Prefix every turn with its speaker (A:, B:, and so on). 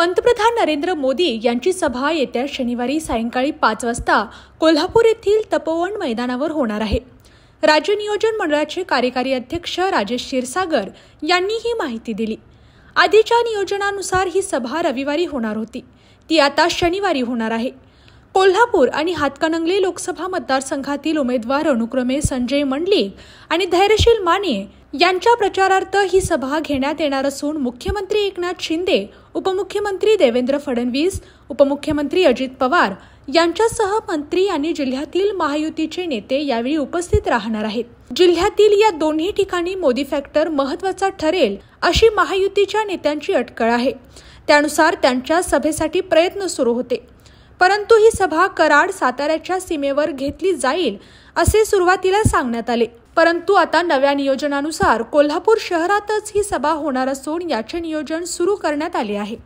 A: पंतप्रधान नरेंद्र मोदी यांची सभा येत्या शनिवारी सायंकाळी 5 वाजता कोल्हापूर येथील तपोवन मैदानावर होणार आहे। राज्य नियोजन मंडळाचे कार्यकारी अध्यक्ष राजेश क्षीरसागर यांनी ही माहिती दिली। आधीच्या नियोजनानुसार ही सभा रविवारी होणार होती, ती आता शनिवारी होणार आहे। कोल्हापूर आणि हातकणंगले लोकसभा मतदारसंघातील उमेदवार अनुक्रमे संजय मंडलिक आणि धैर्यशील माने यांच्या प्रचारार्थ ही सभा घेण्यात येणार असून मुख्यमंत्री एकनाथ शिंदे, उपमुख्यमंत्री देवेंद्र फडणवीस, उपमुख्यमंत्री अजित पवार यांच्यासह मंत्री आणि जिल्ह्यातील महायुतीचे नेते यावेळी उपस्थित राहणार आहेत। जिल्ह्यातील या दोन्ही ठिकाणी मोदी फॅक्टर महत्त्वाचा ठरेल अशी महायुतीच्या नेत्यांची अटकळ आहे। त्यानुसार त्यांच्या सभेसाठी प्रयत्न सुरू होते, परंतु ही सभा कराड साताऱ्याच्या सीमेवर घेतली जाईल असे सुरुवातीला सांगण्यात आले। परंतु आता नव्या नियोजनानुसार कोल्हापूर शहरातच ही सभा होणार असून याचे नियोजन सुरू करण्यात आले आहे।